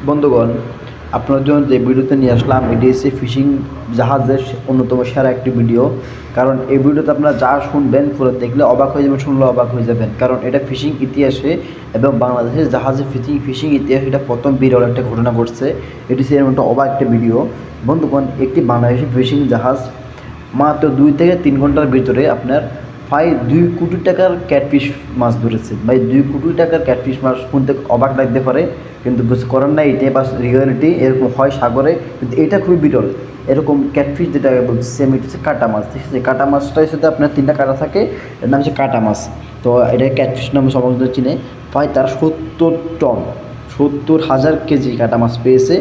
বন্ধুগণ, আপনার জন্য যে ভিডিওতে নিয়ে আসলাম এটি হচ্ছে ফিশিং জাহাজের অন্যতম সেরা একটি ভিডিও। কারণ এই ভিডিওতে আপনারা যা শুনবেন পুরো দেখলে অবাক হয়ে যাবেন, শুনলে অবাক হয়ে যাবেন। কারণ এটা ফিশিং ইতিহাসে এবং বাংলাদেশের জাহাজে ফিশিং ইতিহাসে এটা প্রথম বিরল একটা ঘটনা ঘটছে। এটি সে একটা অবাক একটা ভিডিও। বন্ধুগণ, একটি বাংলাদেশি ফিশিং জাহাজ মাত্র 2 থেকে 3 ঘন্টার ভিতরে আপনার প্রায় 2 কোটি টাকার ক্যাটফিশ মাছ ধরেছে। ভাই, 2 কোটি টাকার ক্যাটফিশ মাছ শুনতে অবাক লাগতে পারে, কিন্তু কিছু করার নাই, এটাই বা রিয়েলিটি। এরকম হয় সাগরে, কিন্তু এটা খুবই বিরল। এরকম ক্যাটফিশ যেটা বলছি সেম, এটা হচ্ছে কাটা মাছ। ঠিক আছে, কাটা মাছটার সাথে আপনার 3টা কাটা থাকে, এর নাম হচ্ছে কাটা মাছ। তো এটা ক্যাটফিশ নামে সবাই চিনে। প্রায় তারা 70 টন, 70,000 কেজি কাটা মাছ পেয়েছে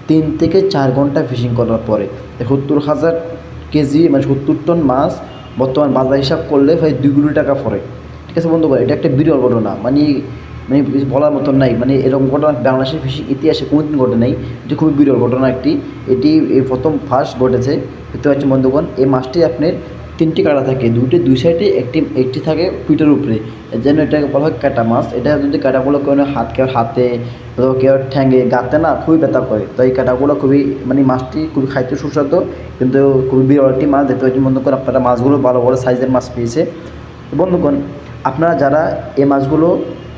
3 থেকে 4 ঘন্টা ফিশিং করার পরে। 70,000 কেজি মানে 70 টন মাছ বর্তমান বাজার হিসাব করলে প্রায় 2 কোটি টাকা পড়ে। ঠিক আছে বন্ধুগণ, এটা একটা বিরল ঘটনা। মানে মানে বলার মতন নাই। মানে এরকম ঘটনা বাংলাদেশের ফিশিং ইতিহাসে কোনোদিন ঘটে নাই। এটি খুবই বিরল ঘটনা একটি। এটি এই প্রথম ফার্স্ট ঘটেছে। দেখতে পাচ্ছেন বন্ধুগণ, এই মাছটি আপনার 3টি কাঁটা থাকে, দুই সাইডে একটি থাকে পিঠের উপরে। এর জন্য এটাকে বলা হয় কাটা মাছ। এটা যদি কাঁটাগুলো কেউ হাতে অথবা কেউ ঠ্যাঙে গাতে না, খুবই ব্যথা করে। তো এই কাঁটাগুলো খুবই মানে মাছটি খুবই খাইতে সুস্বাদু, কিন্তু খুবই বিরল একটি মাছ। দেখতে পাচ্ছেন বন্ধুগণ, আপনারা মাছগুলো ভালো বড় সাইজের মাছ পেয়েছে। তো বন্ধুগণ, আপনারা যারা এই মাছগুলো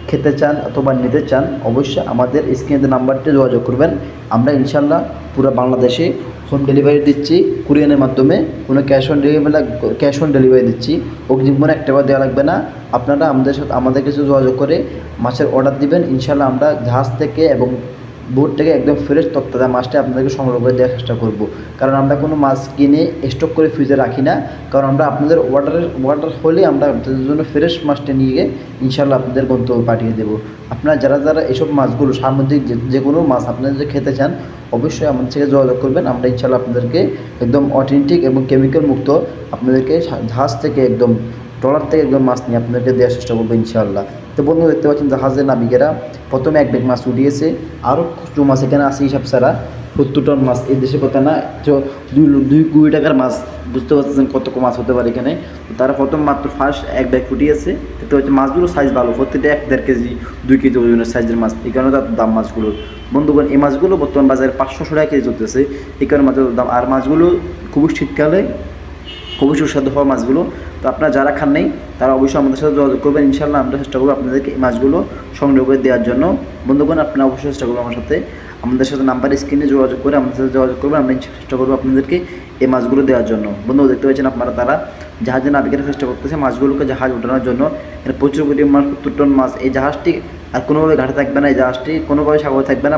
খেতে চান অথবা নিতে চান, অবশ্যই আমাদের স্ক্রিনে নাম্বারটি যোগাযোগ করবেন। আমরা ইনশাল্লাহ পুরো বাংলাদেশে হোম ডেলিভারি দিচ্ছি কুরিয়ারের মাধ্যমে। কোনো ক্যাশ অন ডেলিভারি দিচ্ছি। অগ্রিম কোনো 1 টাকা দেওয়া লাগবে না। আপনারা আমাদের কাছে যোগাযোগ করে মাছের অর্ডার দিবেন। ইনশাল্লাহ আমরা জাহাজ থেকে এবং বোট থেকে একদম ফ্রেশ তত্তাজা মাছটা আপনাদেরকে সংগ্রহ করে দেওয়ার চেষ্টা করব। কারণ আমরা কোনো মাছ কিনে স্টক করে ফ্রিজে রাখি না। কারণ আমরা আপনাদের অর্ডার হলে আমরা আপনাদের জন্য ফ্রেশ মাছটা নিয়ে গিয়ে ইনশাল্লাহ আপনাদের গন্তব্যে পাঠিয়ে দেবো। আপনারা যারা এসব মাছগুলো সামুদ্রিক যে কোনো মাছ আপনারা যদি খেতে চান, অবশ্যই আমাদের থেকে যোগাযোগ করবেন। আমরা ইনশাল্লাহ আপনাদেরকে একদম অথেন্টিক এবং কেমিক্যাল মুক্ত আপনাদেরকে জাহাজ থেকে একদম ট্রলার থেকে একদম মাছ নিয়ে আপনাদেরকে দেওয়ার চেষ্টা করবো ইনশাআল্লাহ। তো বন্ধু, দেখতে পাচ্ছেন জাহাজের নাবিকেরা প্রথমে 1 ব্যাগ মাছ উঠিয়েছে। আরও কিছু মাছ এখানে আছে হিসাব ছাড়া। 70 টন মাছ এই দেশের কথা না, তো 2 কোটি টাকার মাছ, বুঝতে পারছেন কত মাছ হতে পারে এখানে। তো তারা প্রথম মাত্র ফার্স্ট 1 ব্যাগ ফুটিয়েছে। দেখতে পাচ্ছি মাছগুলো সাইজ ভালো, প্রত্যেকটা 1-1.5 কেজি 2 কেজি ওজনের সাইজের মাছ। এই কারণে তার দাম মাছগুলোর। বন্ধুগণ, এই মাছগুলো বর্তমান বাজারে 500 টাকা কেজি চলতেছে। এই কারণে মাছের দাম। আর মাছগুলো খুবই শীতকালে খুবই সুস্বাদু হওয়া মাছগুলো। তো আপনারা যারা খান নাই তারা অবশ্যই আমাদের সাথে যোগাযোগ করবেন। ইনশাআল্লাহ আমরা চেষ্টা করবো আপনাদেরকে এই মাছগুলো সংগ্রহ করে দেওয়ার জন্য। বন্ধুগণ, আপনারা অবশ্যই চেষ্টা করবো আমাদের সাথে নাম্বার স্ক্রিনে যোগাযোগ করে আমাদের সাথে যোগাযোগ করবেন। আমরা চেষ্টা করবো আপনাদেরকে এই মাছগুলো দেওয়ার জন্য। বন্ধু, দেখতে পাচ্ছেন আপনারা তারা জাহাজে নাবিকের চেষ্টা করতেছে মাছগুলোকে জাহাজ ওঠানোর জন্য। এর প্রচুর পরিমাণ 70 টন মাছ। এই জাহাজটি আর কোনোভাবে ঘাটে থাকবে না, এই জাহাজটি কোনোভাবে সাগরে থাকবে না।